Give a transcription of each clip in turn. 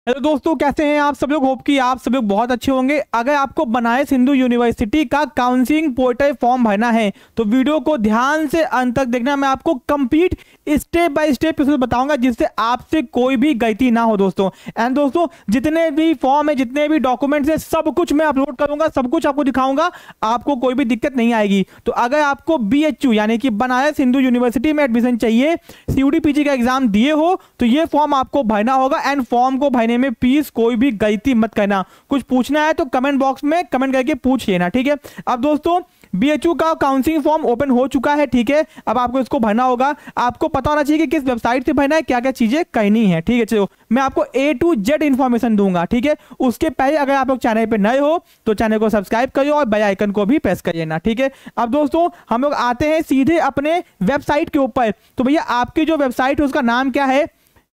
Hello दोस्तों, कैसे हैं आप सब लोग। होप कि आप सब लोग बहुत अच्छे होंगे। अगर आपको बनारस हिंदू यूनिवर्सिटी का काउंसलिंग पोर्टल फॉर्म भरना है तो वीडियो को ध्यान से अंत तक देखना। मैं आपको complete step by step process बताऊंगा जिससे आपसे कोई भी गलती ना हो दोस्तों। एंड दोस्तों, जितने भी फॉर्म है, जितने भी डॉक्यूमेंट्स है, सब कुछ मैं अपलोड करूंगा, सब कुछ आपको दिखाऊंगा, आपको कोई भी दिक्कत नहीं आएगी। तो अगर आपको BHU यानी कि बनारस हिंदू यूनिवर्सिटी में एडमिशन चाहिए, CUET PG का एग्जाम दिए हो, तो ये फॉर्म आपको भरना होगा। एंड फॉर्म को भरने में प्लीज कोई भी गलती मत करना। कुछ पूछना है तो कमेंट बॉक्स में कमेंट करके पूछ लेना, ठीक है। अब दोस्तों, BHU का काउंसलिंग फॉर्म ओपन हो चुका है, ठीक है। अब आपको इसको भरना होगा। आपको पता होना चाहिए कि किस वेबसाइट से भरना है, क्या क्या चीजें करनी है, ठीक है। चलो, मैं आपको A to Z इंफॉर्मेशन दूंगा, ठीक है। उसके पहले अगर आप लोग चैनल पे नए हो तो चैनल को सब्सक्राइब करिए और बेल आइकन को भी प्रेस कर लेना, ठीक है। अब दोस्तों, हम लोग आते हैं सीधे अपने वेबसाइट के ऊपर। तो भैया, आपकी जो वेबसाइट है उसका नाम क्या है,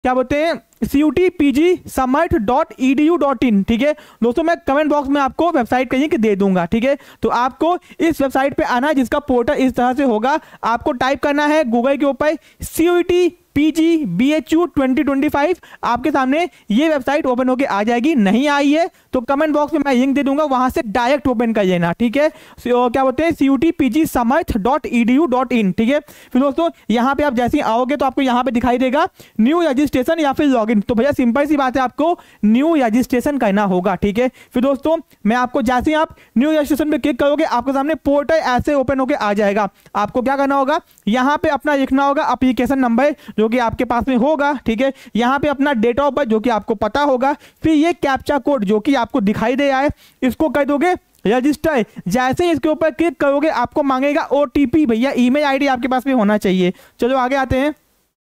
क्या बोलते हैं, CUETPGSummit.edu.in, ठीक है दोस्तों। मैं कमेंट बॉक्स में आपको वेबसाइट का लिंक दे दूंगा, ठीक है। तो आपको इस वेबसाइट पे आना है जिसका पोर्टल इस तरह से होगा। आपको टाइप करना है गूगल के ऊपर CUET PG BHU 2025। आपके सामने ये वेबसाइट ओपन होके आ जाएगी। नहीं आई है तो कमेंट बॉक्स में मैं लिंक दे दूंगा, वहां से डायरेक्ट ओपन कर लेना, ठीक है। क्या बोलते हैं, CUETPGSummit.edu.in, ठीक है। फिर दोस्तों, यहाँ पे आप जैसे ही आओगे तो आपको यहाँ पे दिखाई देगा न्यू रजिस्ट्रेशन या फिर लॉगिन। तो भैया सिंपल सी बात है, आपको न्यू रजिस्ट्रेशन करना होगा, ठीक है। फिर दोस्तों, मैं आपको जैसे ही आप न्यू रजिस्ट्रेशन पे क्लिक करोगे आपके सामने पोर्टल ऐसे ओपन होके आ जाएगा। आपको क्या करना होगा, यहाँ पे अपना लिखना होगा एप्लीकेशन नंबर जो कि आपके पास में होगा, ठीक है। यहाँ पे अपना डेट ऑफ बर्थ जो कि आपको पता होगा। फिर ये कैप्चा कोड जो कि आपको दिखाई दे रहा है, इसको कर दोगे रजिस्टर। जैसे ही इसके ऊपर क्लिक करोगे आपको मांगेगा OTP। भैया ईमेल आईडी आपके पास में होना चाहिए। चलो आगे आते हैं।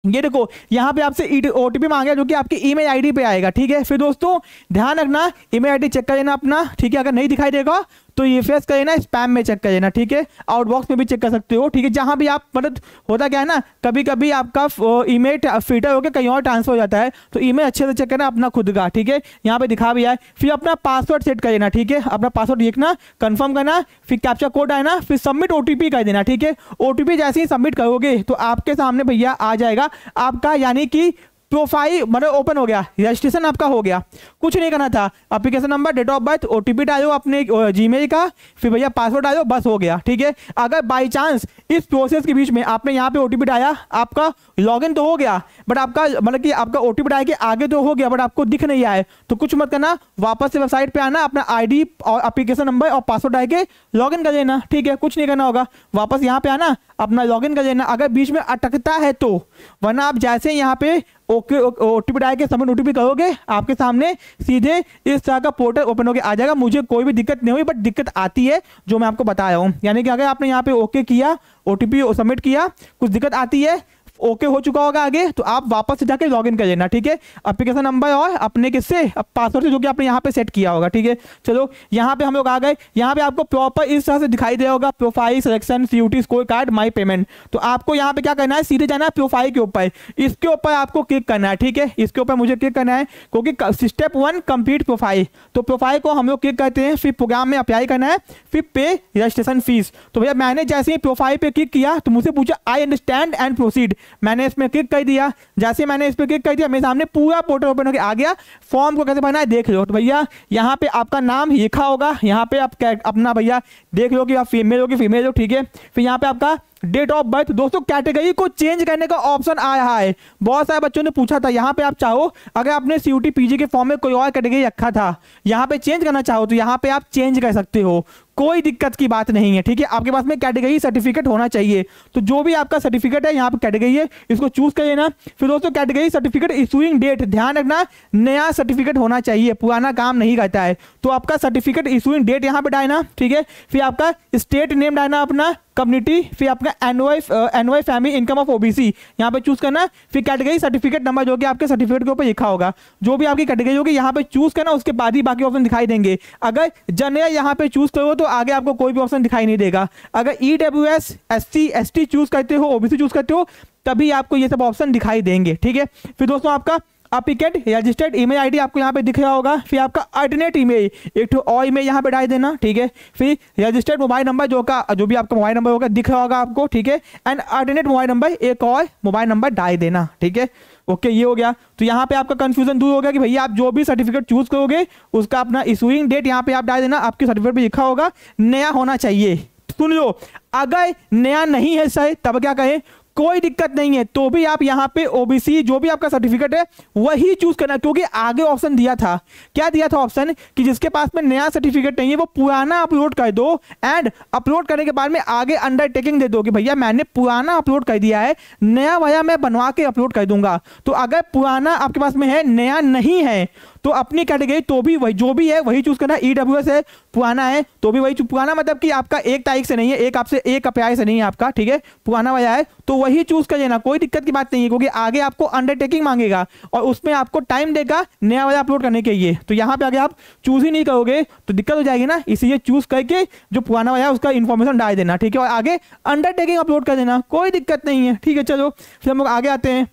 ये देखो, यहाँ पे आपसे OTP मांगा जो कि आपकी ईमेल आईडी पे आएगा, ठीक है। फिर दोस्तों, ध्यान रखना, ईमेल आईडी चेक कर लेना अपना, ठीक है। अगर नहीं दिखाई देगा तो ये फेस कर लेना, स्पैम में चेक कर लेना, ठीक है। आउटबॉक्स में भी चेक कर सकते हो, ठीक है। जहां भी आप, मतलब होता क्या है ना, कभी कभी आपका ईमेल फिल्टर होकर कहीं और ट्रांसफर हो जाता है, तो ईमेल अच्छे से चेक करना अपना खुद का, ठीक है। यहाँ पे दिखा भी है। फिर अपना पासवर्ड सेट कर लेना, ठीक है। अपना पासवर्ड लिखना, कंफर्म करना, फिर कैप्चा कोड आना, फिर सबमिट OTP कर देना, ठीक है। OTP जैसे ही सबमिट करोगे तो आपके सामने भैया आ जाएगा आपका, यानी कि प्रोफाइल मतलब ओपन हो गया, रजिस्ट्रेशन आपका हो गया। कुछ नहीं करना था, application number, date of birth, OTP डालो अपने जीमेल का, फिर भैया पासवर्ड डालो, बस हो गया, ठीक है। अगर बाई चांस इस प्रोसेस के बीच में आपने यहाँ पे OTP डाला, आपका लॉगिन तो हो गया बट आपका मतलब कि आपका OTP डाल के आगे तो हो गया बट आपको दिख नहीं आए, तो कुछ मत करना, वापस से वेबसाइट पे आना, अपना ID और एप्लीकेशन नंबर और पासवर्ड डाल के लॉगिन कर लेना, ठीक है। कुछ नहीं करना होगा, वापस यहाँ पे आना, अपना लॉगिन कर लेना। अगर बीच में अटकता है तो, वरना आप जैसे यहाँ पे OTP डाल के सबमिट OTP करोगे आपके सामने सीधे इस तरह का पोर्टल ओपन होकर आ जाएगा। मुझे कोई भी दिक्कत नहीं हुई, बट दिक्कत आती है जो मैं आपको बता रहा हूँ। यानी कि अगर आपने यहाँ पे ओके किया, OTP सबमिट किया, कुछ दिक्कत आती है, ओके हो चुका होगा आगे, तो आप वापस से जाके लॉगिन कर लेना, ठीक है। एप्लीकेशन नंबर और अपने किससे, पासवर्ड से जो कि आपने यहाँ पे सेट किया होगा, ठीक है। चलो, यहाँ पे हम लोग आ गए। यहाँ पे आपको प्रॉपर इस तरह से दिखाई दे होगा, profile selection, CUET score card, माई पेमेंट। तो आपको यहाँ पे क्या करना है, सीधे जाना है प्रोफाइल के ऊपर, इसके ऊपर आपको क्लिक करना है, ठीक है। इसके ऊपर मुझे क्लिक करना है क्योंकि स्टेप 1 कंप्लीट प्रोफाइल। तो प्रोफाइल को हम लोग क्लिक करते हैं, फिर प्रोग्राम में अप्लाई करना है, फिर पे रजिस्ट्रेशन फीस। तो भैया मैंने जैसे ही प्रोफाइल पे क्लिक किया तो मुझे पूछा आई अंडरस्टैंड एंड प्रोसीड। मैंने इसमें क्लिक कर दिया। जैसे मैंने इस पर क्लिक कर दिया, मेरे सामने पूरा पोर्टल ओपन होकर आ गया। फॉर्म को कैसे भरना है देख लो। तो भैया यहाँ पे आपका नाम लिखा होगा, यहाँ पे आप अपना भैया देख लो कि आप फीमेल हो कि फीमेल हो, ठीक है। फिर यहाँ पे आपका डेट ऑफ बर्थ। दोस्तों, कैटेगरी को चेंज करने का ऑप्शन आ रहा है। बहुत सारे बच्चों ने पूछा था, यहाँ पे आप चाहो, अगर आपने CUET PG के फॉर्म में कोई और कैटेगरी रखा था, यहाँ पे चेंज करना चाहो तो यहाँ पे आप चेंज कर सकते हो, कोई दिक्कत की बात नहीं है, ठीक है। आपके पास में कैटेगरी सर्टिफिकेट होना चाहिए। तो जो भी आपका सर्टिफिकेट है, यहाँ पे कैटेगरी है, इसको चूज कर लेना। फिर दोस्तों, कैटेगरी सर्टिफिकेट इशूइंग डेट, ध्यान रखना नया सर्टिफिकेट होना चाहिए, पुराना काम नहीं करता है। तो आपका सर्टिफिकेट इशूइंग डेट यहाँ पे डालना, ठीक है। फिर आपका स्टेट नेम डालना अपना, कम्युनिटी, फिर आपका NY family income of OBC यहाँ पे चूज करना। फिर कैटेगरी सर्टिफिकेट नंबर जो कि आपके सर्टिफिकेट के ऊपर लिखा होगा, जो भी आपकी कैटेगरी होगी यहाँ पे चूज करना। उसके बाद ही बाकी ऑप्शन दिखाई देंगे। अगर जनरल यहाँ पे चूज करो तो आगे आपको कोई भी ऑप्शन दिखाई नहीं देगा। अगर EWS SC ST चूज करते हो, OBC चूज करते हो, तभी आपको ये सब ऑप्शन दिखाई देंगे, ठीक है। फिर दोस्तों, आपका एप्लीकेंट रजिस्टर्ड ईमेल आईडी आपको यहाँ पे दिख रहा होगा। फिर आपका अल्टरनेट ईमेल, एक तो और ईमेल यहाँ पे डाल देना, ठीक है। फिर रजिस्टर्ड मोबाइल नंबर जो भी आपका मोबाइल नंबर होगा दिख रहा होगा आपको, ठीक है। एंड अल्टरनेट मोबाइल नंबर, एक और मोबाइल नंबर डाल देना, ठीक है। ओके, ये हो गया। तो यहाँ पे आपका कंफ्यूजन दूर हो गया कि भैया आप जो भी सर्टिफिकेट चूज करोगे उसका अपना इशूइंग डेट यहाँ पे आप डाल देना, आपके सर्टिफिकेट पे लिखा होगा नया होना चाहिए। सुन लो, अगर नया नहीं है सर तब क्या कहें, कोई दिक्कत नहीं है, तो भी आप यहाँ पे ओबीसी जो भी आपका सर्टिफिकेट है वही चूज करना, क्योंकि आगे ऑप्शन दिया था, क्या दिया था ऑप्शन कि जिसके पास में नया सर्टिफिकेट नहीं है वो पुराना अपलोड कर दो, एंड अपलोड करने के बाद में आगे अंडरटेकिंग दे दो कि भैया मैंने पुराना अपलोड कर दिया है, नया वाला मैं बनवा के अपलोड कर दूंगा। तो अगर पुराना आपके पास में है, नया नहीं है, तो अपनी कैटेगरी तो भी वही जो भी है वही चूज करना। ईडब्ल्यूएस है, पुराना है तो भी वही, पुराना मतलब कि आपका 1 तारीख से नहीं है, एक आपसे 1 अप्रैल से नहीं है आपका, ठीक है, पुराना वाला है तो वही चूज कर लेना, कोई दिक्कत की बात नहीं है, क्योंकि आगे आपको अंडरटेकिंग मांगेगा और उसमें आपको टाइम देगा नया वाला अपलोड करने के लिए। तो यहाँ पे आगे आप चूज ही नहीं करोगे तो दिक्कत हो जाएगी ना, इसलिए चूज करके जो पुराना वाला है उसका इन्फॉर्मेशन डाल देना, ठीक है, और आगे अंडरटेकिंग अपलोड कर देना, कोई दिक्कत नहीं है, ठीक है। चलो फिर हम लोग आगे आते हैं।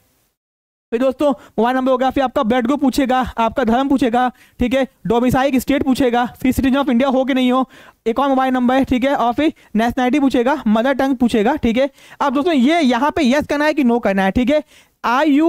फिर दोस्तों मोबाइल नंबर होगा, फिर आपका ब्लड ग्रुप पूछेगा, आपका धर्म पूछेगा, ठीक है, डोमिसाइल स्टेट पूछेगा, फिर सिटीजन ऑफ इंडिया हो कि नहीं हो, एक और मोबाइल नंबर है, ठीक है, और फिर नेशनलिटी पूछेगा, मदर टंग पूछेगा, ठीक है। अब दोस्तों ये यहाँ पे यस करना है कि नो करना है, ठीक है। Are you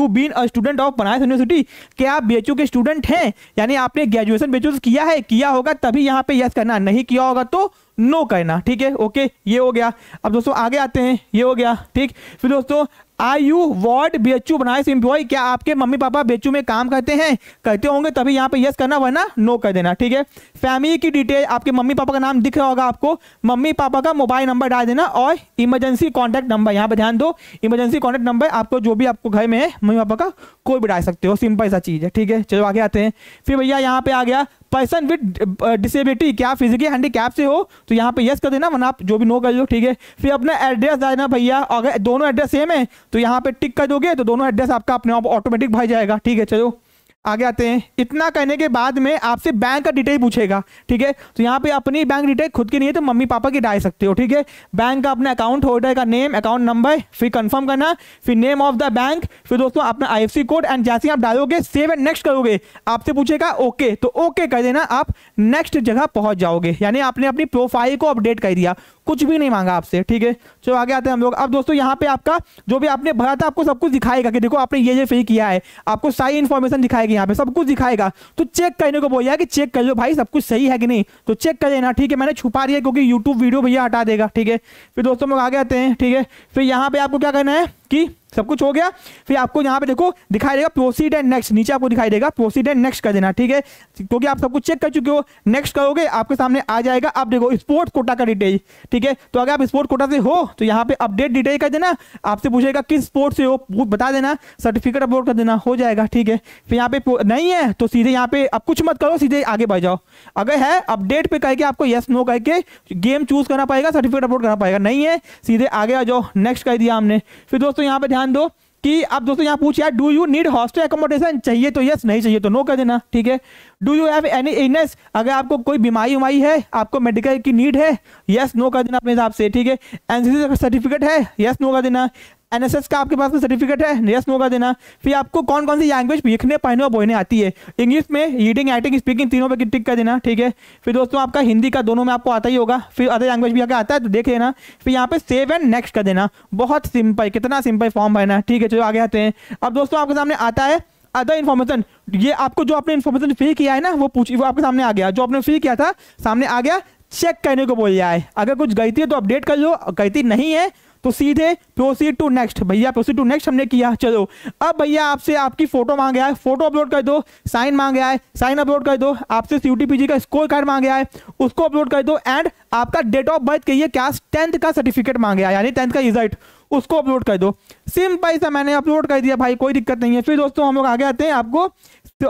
been a student of Banaras university, क्या आप बीएचयू के स्टूडेंट हैं, यानी आपने ग्रेजुएशन बीएचयू किया है, किया होगा तभी यहाँ पे यस करना, नहीं किया होगा तो नो करना, ठीक है, ओके, ये हो गया। अब दोस्तों आगे आते हैं, ये हो गया, ठीक। फिर दोस्तों are you ward BHU Banaras employ, क्या आपके मम्मी पापा बीएचयू में काम करते हैं, करते होंगे तभी यहाँ पे यस करना, वरना नो कर देना, ठीक है। फैमिली की डिटेल, आपके मम्मी पापा का नाम दिख रहा होगा आपको, मम्मी पापा का मोबाइल नंबर डाल देना, और इमरजेंसी कॉन्टैक्ट नंबर, यहाँ पे ध्यान दो, इमरजेंसी कॉन्टैक्ट नंबर आपको जो भी आपको घर में है मम्मी पापा का कोई भी डाल सकते हो, सिंपल सा चीज़ है, ठीक है। चलो आगे आते हैं। फिर भैया यहाँ पे आ गया पर्सन विद डिसेबिलिटी, क्या आप फिजिकली हैंडीकैप से हो, तो यहाँ पे यस कर देना, वरना आप जो भी नो कर लो, ठीक है। फिर अपना एड्रेस डालना भैया, अगर दोनों एड्रेस सेम है तो यहाँ पे टिक कर दोगे तो दोनों एड्रेस आपका अपने आप ऑटोमेटिक भर जाएगा, ठीक है। चलो आगे आते हैं। इतना करने के बाद में आपसे बैंक का डिटेल पूछेगा, ठीक है, तो यहाँ पे अपनी बैंक डिटेल खुद की नहीं है तो मम्मी पापा की डाल सकते हो, ठीक है। बैंक का अपने अकाउंट होल्डर का नेम, अकाउंट नंबर, फिर कंफर्म करना, फिर नेम ऑफ द बैंक, फिर दोस्तों अपना आईएफएससी कोड, एंड जैसे आप डालोगे सेव एंड नेक्स्ट करोगे आपसे पूछेगा ओके, तो ओके कर देना, आप नेक्स्ट जगह पहुंच जाओगे, यानी आपने अपनी प्रोफाइल को अपडेट कर दिया, कुछ भी नहीं मांगा आपसे, ठीक है। चलो आगे आते हैं हम लोग। अब दोस्तों यहाँ पे आपका जो भी आपने भरा था आपको सब कुछ दिखाएगा कि देखो आपने ये फिल किया है, आपको सारी इन्फॉर्मेशन दिखाएगी, यहाँ पे सब कुछ दिखाएगा, तो चेक करने को बोला है कि चेक कर लो भाई सब कुछ सही है कि नहीं, तो चेक कर लेना, ठीक है। मैंने छुपा दिया क्योंकि यूट्यूब वीडियो भैया हटा देगा, ठीक है। फिर दोस्तों लोग आगे आते हैं, ठीक है। फिर यहाँ पे आपको क्या करना है कि सब कुछ हो गया, फिर आपको यहाँ पे देखो दिखाई देगा प्रोसीड एंड नेक्स्ट, नीचे आपको दिखाई देगा प्रोसीड एंड नेक्स्ट कर देना, ठीक है, क्योंकि आप सब कुछ चेक कर चुके हो, नेक्स्ट करोगे आपके सामने आ जाएगा। अब देखो स्पोर्ट्स कोटा का डिटेल, ठीक है, तो अगर आप स्पोर्ट्स कोटा से हो तो यहाँ पे अपडेट डिटेल कर देना, आपसे पूछेगा किस स्पोर्ट से हो बता देना, सर्टिफिकेट अपलोड कर देना, हो जाएगा, ठीक है। फिर यहाँ पे नहीं है तो सीधे यहाँ पे अब कुछ मत करो, सीधे आगे बढ़ जाओ, अगर है अपडेट पे करके आपको यस नो करके गेम चूज करना पड़ेगा, सर्टिफिकेट अपलोड करना पड़ेगा, नहीं है सीधे आगे आ जाओ, नेक्स्ट कर दिया हमने। फिर दोस्तों यहाँ पे ध्यान दो कि अब दोस्तों यहाँ पूछ यार do you need hostel accommodation, चाहिए तो यस, नहीं चाहिए तो नो कर देना, ठीक है। Do you have any illness, अगर आपको कोई बीमारी उमारी है, आपको मेडिकल की नीड है, यस नो कर देना अपने हिसाब से, ठीक है। एनसीसी का सर्टिफिकेट है, यस नो कर देना। एनएसएस का आपके पास में सर्टिफिकेट है, यस नो कर देना। फिर आपको कौन कौन सी लैंग्वेज लिखने पढ़ने और बोलने आती है, इंग्लिश में, रीडिंग राइटिंग स्पीकिंग तीनों पे टिक कर देना, ठीक है। फिर दोस्तों आपका हिंदी का दोनों में आपको आता ही होगा, फिर अदर लैंग्वेज भी अगर आता है तो देख लेना। फिर यहाँ पे सेव एंड नेक्स्ट कर देना, बहुत सिंपल, कितना सिंपल फॉर्म भरना, ठीक है। चलो आगे आते हैं। अब दोस्तों आपके सामने आता है अदर इन्फॉर्मेशन, ये आपको जो आपने इन्फॉर्मेशन फिल किया है ना वो आपके सामने आ गया, जो आपने फिल किया था सामने आ गया, चेक करने को बोल रहा है, अगर कुछ गलती है तो अपडेट कर लो, गलती नहीं है तो सीधे प्रोसीड टू नेक्स्ट, भैया प्रोसीड टू नेक्स्ट हमने किया। चलो अब भैया आपसे आपकी फोटो मांग गया है, फोटो अपलोड कर दो, साइन मांग गया है, साइन अपलोड कर दो, आपसे CUTPG का स्कोर कार्ड मांग गया है, उसको अपलोड कर दो, एंड आपका डेट ऑफ बर्थ कहिए क्या 10th का सर्टिफिकेट मांग गया, यानी 10th का रिजल्ट, उसको अपलोड कर दो। सिंपल सा मैंने अपलोड कर दिया भाई, कोई दिक्कत नहीं है। फिर दोस्तों हम लोग आगे आते हैं, आपको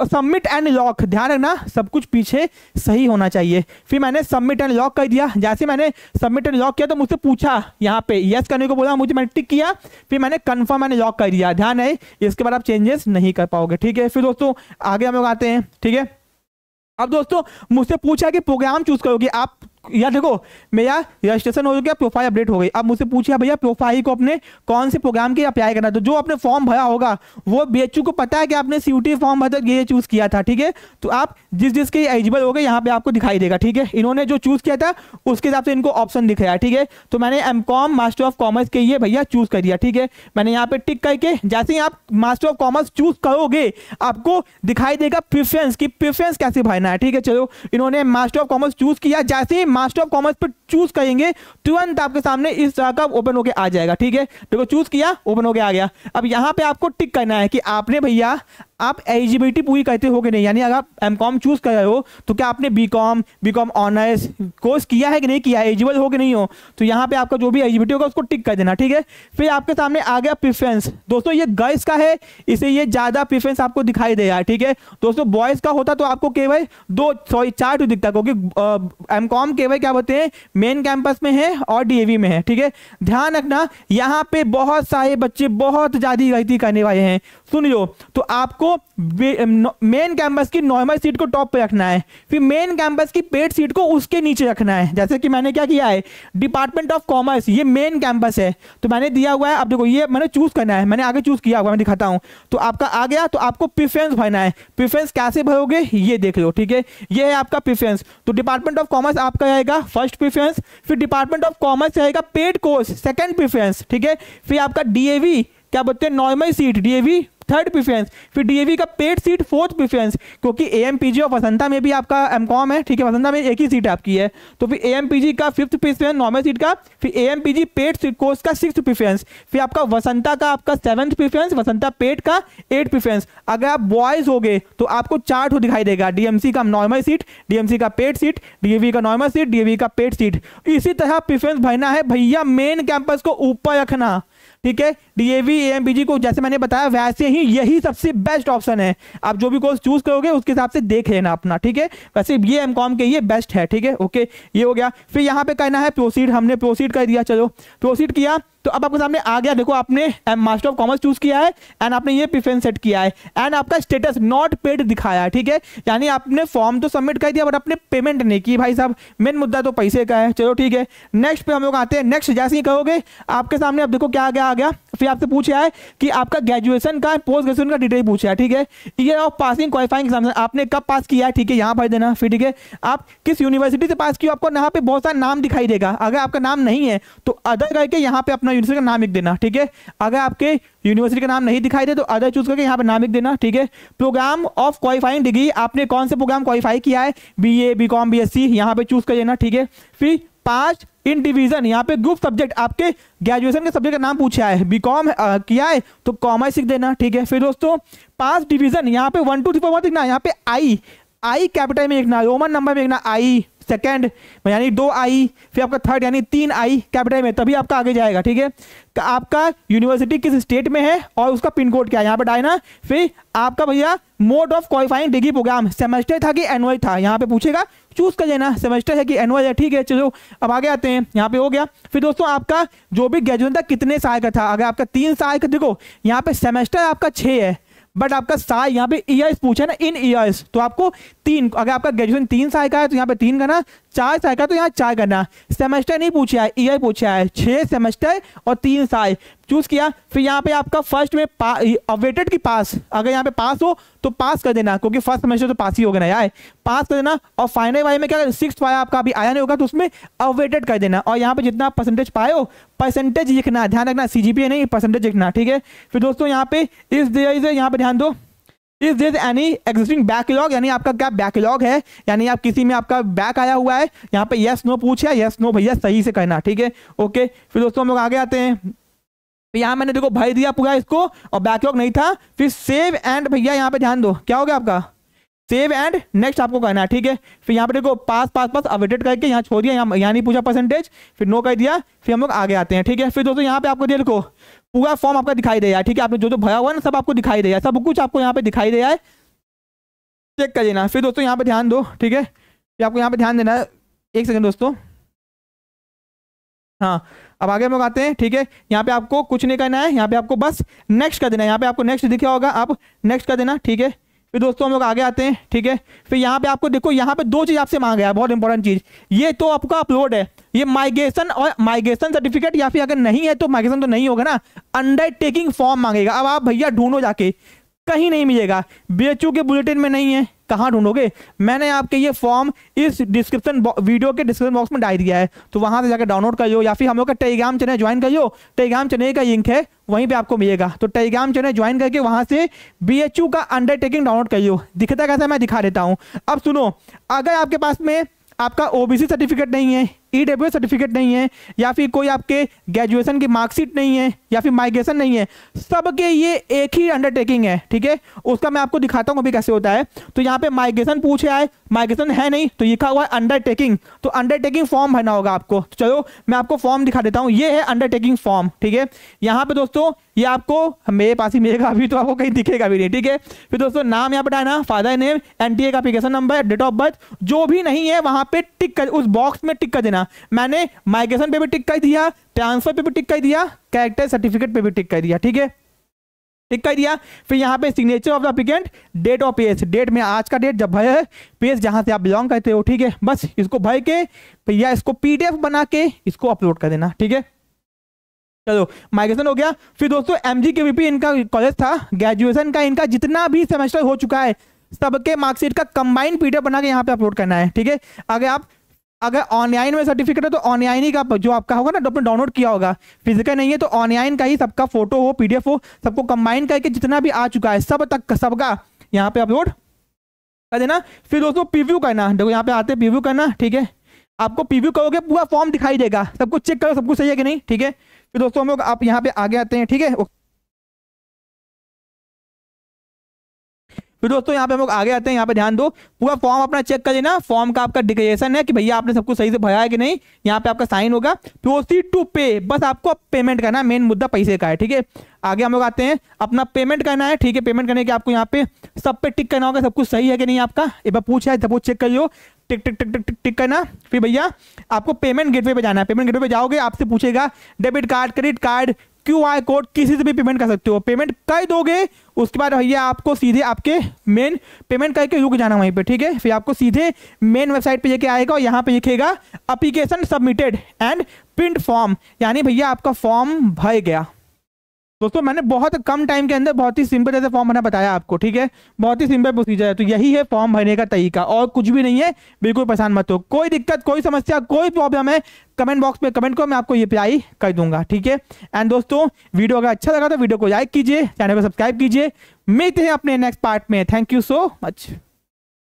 सबमिट एंड लॉक, ध्यान रखना सब कुछ पीछे सही होना चाहिए। फिर मैंने सबमिट एंड लॉक कर दिया, जैसे मैंने सबमिट एंड लॉक किया तो मुझसे पूछा यहाँ पे यस करने को बोला, मुझे मैंने टिक किया, फिर मैंने कंफर्म एंड लॉक कर दिया, ध्यान है इसके बाद आप चेंजेस नहीं कर पाओगे, ठीक है। फिर दोस्तों आगे हम लोग आते हैं, ठीक है। अब दोस्तों मुझसे पूछा कि प्रोग्राम चूज करोगे, आप या देखो मेरा रजिस्ट्रेशन हो गया, प्रोफाइल अपडेट हो गई। अब मुझसे पूछा भैया प्रोफाइल को अपने कौन से प्रोग्राम के अप्लाई करना है, तो जो आपने फॉर्म भरा होगा वो बीएचयू को पता है कि आपने सीयूटी फॉर्म भर ये चूज किया था, ठीक है। तो आप जिसके एलिजिबल हो गए यहाँ पे आपको दिखाई देगा, ठीक है। इन्होंने जो चूज किया था उसके हिसाब से इनको ऑप्शन दिख रहा है, ठीक है। तो मैंने एमकॉम मास्टर ऑफ कॉमर्स के ये भैया चूज कर दिया, ठीक है। मैंने यहाँ पे टिक करके जैसे ही आप मास्टर ऑफ कॉमर्स चूज करोगे आपको दिखाई देगा प्रेफरेंस की प्रेफरेंस कैसे भरना है, ठीक है। चलो इन्होंने मास्टर ऑफ कॉमर्स चूज किया, जैसे ही मास्टर ऑफ कॉमर्स पर चूज करेंगे तुरंत आपके सामने इस तरह का ओपन होके आ जाएगा, ठीक है। देखो चूज किया, ओपन होके आ गया। अब यहाँ पे आपको टिक करना है कि आपने भैया आप एलिजिबिलिटी पूरी करते हो कि नहीं, यानी अगर आप एमकॉम चूज कर रहे हो तो क्या आपने बीकॉम ऑनर्स कोर्स किया है कि नहीं किया, एलिजिबल हो कि नहीं हो। तो यहाँ पे आपका जो भी एलिजिबिलिटी होगा उसको टिक कर देना, ठीक है। फिर आपके सामने आ गया प्रेफरेंस। दोस्तों ये गर्ल्स का है इसे ये ज्यादा प्रेफरेंस आपको दिखाई दे रहा है, ठीक है। दोस्तों बॉयज का होता तो आपको केवल 4 तो दिखता, क्योंकि एमकॉम केवल क्या बोलते हैं मेन कैंपस में है और डीएवी में है, ठीक है। ध्यान रखना यहाँ पे बहुत सारे बच्चे बहुत ज्यादा गलती करने वाले हैं, सुन लो। तो आपको मेन कैंपस की नॉर्मल सीट को टॉप पे रखना है, फिर मेन कैंपस की पेड सीट को उसके नीचे रखना है। जैसे कि मैंने क्या किया है, डिपार्टमेंट ऑफ कॉमर्स ये मेन कैंपस है तो मैंने दिया हुआ है। अब देखो ये मैंने चूज करना है, मैंने आगे चूज किया हुआ, मैं दिखाता हूं। तो आपका आ गया, तो आपको प्रेफरेंस भरना है। प्रेफरेंस कैसे भरोगे ये देख लो, ठीक है। ये है आपका प्रेफरेंस। तो डिपार्टमेंट ऑफ कॉमर्स आपका रहेगा फर्स्ट प्रेफरेंस, फिर डिपार्टमेंट ऑफ कॉमर्स रहेगा पेड कोर्स सेकंड प्रेफरेंस, ठीक है। फिर आपका डीएवी क्या बोलते हैं normal seat DAV third preference, फिर डीएवी का पेड सीट फोर्थ प्रेफरेंस, क्योंकि एएमपीजी और वसंता में भी आपका एमकॉम है, ठीक है। वसंता में एक ही सीट आपकी है, तो फिर एएमपीजी का फिफ्थ प्रेफरेंस नॉर्मल सीट का, फिर एएमपीजी पेड सीट कोर्स का सिक्स्थ प्रेफरेंस, फिर आपका वसंता का आपका सेवंथ प्रेफरेंस, वसंता पेड का 8th प्रेफरेंस। अगर आप बॉयज हो गए तो आपको 4 ठो दिखाई देगा, डीएमसी का नॉर्मल सीट, डीएमसी का पेड सीट, डीएवी का नॉर्मल सीट, डीएवी का पेड सीट। इसी तरह प्रेफरेंस भरना है भैया, मेन कैंपस को ऊपर रखना, ठीक है। डीएवी एएमपीजी को जैसे मैंने बताया वैसे ही यही सबसे बेस्ट ऑप्शन है। आप जो भी कोर्स चूज करोगे उसके हिसाब से देख लेना अपना, ठीक है। वैसे ये एमकॉम के ये बेस्ट है, ठीक है। ओके ये हो गया। फिर यहाँ पे करना है प्रोसीड, हमने प्रोसीड कर दिया, चलो प्रोसीड किया तो अब आपके सामने आ गया। देखो आपने मास्टर ऑफ कॉमर्स चूज किया है एंड आपने ये प्रेफरेंस सेट किया है एंड आपका स्टेटस नॉट पेड दिखाया है, ठीक है। यानी आपने फॉर्म तो सबमिट कर दिया बट आपने पेमेंट नहीं की भाई साहब, मेन मुद्दा तो पैसे का है। चलो ठीक है, नेक्स्ट पे हम लोग आते हैं। नेक्स्ट जैसे ही कहोगे आपके सामने अब देखो क्या आ गया। फिर आपसे पूछा है कि आपका ग्रेजुएशन का पोस्ट ग्रेजुएशन का डिटेल पूछा है, ठीक है। Year of passing qualifying exam आपने कब पास किया है, ठीक है, यहाँ भर देना। फिर ठीक है आप किस यूनिवर्सिटी से पास किया, आपको यहाँ पे बहुत सारा नाम दिखाई देगा। अगर आपका नाम नहीं है तो अदर करके यहाँ पे अपना यूनिवर्सिटी का नाम लिख देना, ठीक है। अगर आपके यूनिवर्सिटी का नाम नहीं दिखाई दे तो अदर चूज करके यहाँ पे नाम लिख देना, ठीक है। प्रोग्राम ऑफ क्वालिफाइंग डिग्री आपने कौन से प्रोग्राम क्वालिफाई किया है, बीए बीकॉम बीएससी, यहाँ पे चूज कर लेना, ठीक है। फिर 5 इन डिवीजन यहाँ पे ग्रुप सब्जेक्ट आपके ग्रेजुएशन के सब्जेक्ट का नाम पूछा है, बीकॉम किया है तो कॉमर्स लिख देना, ठीक है। फिर दोस्तों 5 डिवीजन यहाँ पे 1 2 3 4 लिखना, यहाँ पे आई कैपिटल में लिखना, रोमन नंबर में लिखना, आई सेकेंड यानी 2 आई, फिर आपका थर्ड यानी 3 आई कैपिटल में, तभी आपका आगे जाएगा, ठीक है। आपका यूनिवर्सिटी किस स्टेट में है और उसका पिन कोड क्या है यहाँ पे डालना। फिर आपका भैया mode of qualifying degree programme semester था कि एनुअल था, यहाँ पे पूछेगा चूज कर लेना, सेमेस्टर है कि एनुअल है, ठीक है। चलो अब आगे आते हैं, यहाँ पे हो गया। फिर दोस्तों आपका जो भी ग्रेजुएशन था कितने साल का था, अगर आपका 3 साल का, देखो यहाँ पे सेमेस्टर आपका 6 है बट आपका साल यहाँ पे ईयर्स पूछा है ना, इन ईयर्स, तो आपको 3, अगर आपका ग्रेजुएशन 3 साल का है तो यहाँ पे 3 करना, 4 साल का तो यहाँ 4 करना। सेमेस्टर नहीं पूछा है, ईयर पूछा है, 6 सेमेस्टर और 3 साल चूज किया। फिर यहाँ पे आपका फर्स्ट में अवेटेड की पास, अगर यहाँ पे पास हो तो पास कर देना, क्योंकि फर्स्ट सेमेस्टर तो पास ही होगा ना यार, पास कर देना। और फाइनल वाले में क्या 6th वाला आपका अभी आया नहीं होगा तो उसमें अवेटेड कर देना, और यहाँ पे जितना परसेंटेज पाए हो परसेंटेज लिखना, ध्यान रखना सीजीपीए नहीं परसेंटेज लिखना, ठीक है। फिर दोस्तों यहाँ पे इस देयर यहाँ पे ध्यान दो, is there any existing backlog, यानी आपका क्या बैकलॉग है, यानी आप किसी में आपका बैक आया हुआ है, यहाँ पे यस नो पूछा है, यस नो भैया सही से करना, ठीक है। ओके फिर दोस्तों हम लोग आगे आते हैं। यहाँ मैंने देखो भर दिया पूरा इसको और बैकलॉग नहीं था। फिर सेव एंड भैया यहाँ पे ध्यान दो क्या हो गया आपका, सेव एंड नेक्स्ट आपको करना है, ठीक है। फिर यहाँ पे देखो पास पास पास अवेटेड करके यहाँ छोड़ दिया, यहाँ नहीं पूछा परसेंटेज, फिर नो कर दिया। फिर हम लोग आगे आते हैं, ठीक है। फिर दोस्तों यहाँ पे आपको देखो पूरा फॉर्म आपका दिखाई दे रहा है, ठीक है। आपने जो भरा हुआ है ना सब आपको दिखाई दे रहा है, सब कुछ आपको यहाँ पे दिखाई दे रहा है, चेक कर लेना। फिर दोस्तों यहाँ पे ध्यान दो, ठीक है, फिर आपको यहाँ पे ध्यान देना है। 1 सेकंड दोस्तों, हाँ अब आगे हम लोग आते हैं, ठीक है। यहाँ पे आपको कुछ नहीं करना है, यहाँ पे आपको बस नेक्स्ट कर देना है, यहाँ पे आपको नेक्स्ट दिखा होगा, आप नेक्स्ट कर देना, ठीक है। फिर दोस्तों हम लोग आगे आते हैं, ठीक है। फिर यहाँ पे आपको देखो, यहाँ पे दो चीज आपसे मांगा है, बहुत इंपॉर्टेंट चीज। ये तो आपका अपलोड है, ये माइग्रेशन और माइग्रेशन सर्टिफिकेट, या फिर अगर नहीं है तो माइग्रेशन तो नहीं होगा ना, अंडरटेकिंग फॉर्म मांगेगा। अब आप भैया ढूंढो जाके, कहीं नहीं मिलेगा, बीएचयू के बुलेटिन में नहीं है, कहाँ ढूंढोगे। मैंने आपके ये फॉर्म इस डिस्क्रिप्शन वीडियो के डिस्क्रिप्शन बॉक्स में डाल दिया है, तो वहां से जाकर डाउनलोड कर लो, या फिर हम लोग का टेलीग्राम चैनल ज्वाइन कर लो, टेलीग्राम चैनल का लिंक है वहीं पे आपको मिलेगा। तो टेलीग्राम चैनल ज्वाइन करके वहां से बीएचयू का अंडरटेकिंग डाउनलोड कर लो। दिखता कैसा मैं दिखा देता हूं। अब सुनो, अगर आपके पास में आपका ओबीसी सर्टिफिकेट नहीं है, ईडब्ल्यूएस सर्टिफिकेट नहीं है, या फिर कोई आपके ग्रेजुएशन की मार्कशीट नहीं है, या फिर माइग्रेशन नहीं है, सबके ये एक ही अंडरटेकिंग है, ठीक है। उसका मैं आपको दिखाता हूं अभी कैसे होता है। तो यहाँ पे माइग्रेशन पूछे आए, माइग्रेशन है नहीं तो लिखा हुआ है अंडरटेकिंग, तो अंडरटेकिंग फॉर्म भरना होगा आपको। तो चलो मैं आपको फॉर्म दिखा देता हूँ, ये है अंडरटेकिंग फॉर्म, ठीक है। यहाँ पे दोस्तों ये आपको मेरे पास ही मिलेगा, अभी तो आपको कहीं दिखेगा भी नहीं, ठीक है। फिर दोस्तों नाम यहाँ बताना, फादर नेम, एनटीए का application number, date of birth, जो भी नहीं है वहां पे टिक कर, उस बॉक्स में टिक कर देना। मैंने माइग्रेशन पे भी टिक कर दिया, ट्रांसफर पे भी टिक कर दिया, कैरेक्टर सर्टिफिकेट पे भी टिक कर दिया, ठीक है, टिक कर दिया। फिर यहाँ पे signature of the applicant, date of page, date में आज का डेट जब भरे है, पेज जहां से आप बिलोंग करते हो, ठीक है। बस इसको भर के भैया इसको पीडीएफ बना के इसको अपलोड कर देना, ठीक है। चलो माइग्रेशन हो गया। फिर दोस्तों एमजीकेवीपी इनका कॉलेज था, ग्रेजुएशन का इनका जितना भी सेमेस्टर हो चुका है सबके मार्कशीट का कंबाइंड पीडीएफ बना के यहाँ पे अपलोड करना है, ठीक है। अगर ऑनलाइन में सर्टिफिकेट है तो ऑनलाइन ही का जो आपका होगा ना, आपने डाउनलोड किया होगा, फिजिकल नहीं है तो ऑनलाइन का ही सबका फोटो हो, पीडीएफ हो, सबको कंबाइन करके जितना भी आ चुका है सब तक सबका यहाँ पे अपलोड कर देना। फिर दोस्तों प्रीव्यू करना, देखो यहाँ पे आते हैं प्रीव्यू करना, ठीक है। आपको प्रीव्यू करोगे पूरा फॉर्म दिखाई देगा, सब कुछ चेक करो सब कुछ सही है कि नहीं, ठीक है। फिर दोस्तों हम लोग आप यहाँ पे आगे आते हैं, ठीक है। फिर दोस्तों यहाँ पे हम लोग आगे आते हैं, यहाँ पे ध्यान दो, पूरा फॉर्म अपना चेक कर लेना। फॉर्म का आपका डिक्लेरेशन है कि भैया आपने सब कुछ सही से भरा है कि नहीं, यहाँ पे आपका साइन होगा। प्रोसीड टू पे, बस आपको पेमेंट करना, मेन मुद्दा पैसे का है, ठीक है। आगे हम लोग आते हैं, अपना पेमेंट करना है, ठीक है। पेमेंट करने के आपको यहाँ पे सब पे टिक करना होगा, सब कुछ सही है कि नहीं आपका, एक बार पूछा है सब कुछ चेक कर लो, टिक टिक टिक टिक टिक टिक करना। फिर भैया आपको पेमेंट गेटवे पे जाना है, पेमेंट गेटवे पे जाओगे आपसे पूछेगा debit card, credit card, QR code, किसी से भी पेमेंट कर सकते हो। पेमेंट कर दोगे उसके बाद भैया आपको सीधे आपके मेन पेमेंट करके रुक जाना वहीं पे, ठीक है। फिर आपको सीधे मेन वेबसाइट पे लेके आएगा और यहाँ पे लिखेगा application submitted and print form, यानी भैया आपका फॉर्म भर गया। दोस्तों मैंने बहुत कम टाइम के अंदर बहुत ही सिंपल जैसे फॉर्म भरना बताया आपको, ठीक है। बहुत ही सिंपल प्रोसीजर है, तो यही है फॉर्म भरने का तरीका, और कुछ भी नहीं है। बिल्कुल परेशान मत हो, कोई दिक्कत, कोई समस्या, कोई प्रॉब्लम है कमेंट बॉक्स पे कमेंट करो, मैं आपको ये रिप्लाई कर दूंगा, ठीक है। एंड दोस्तों वीडियो अगर अच्छा लगा तो वीडियो को लाइक कीजिए, चैनल को सब्सक्राइब कीजिए। मिलते हैं अपने नेक्स्ट पार्ट में। Thank you so much.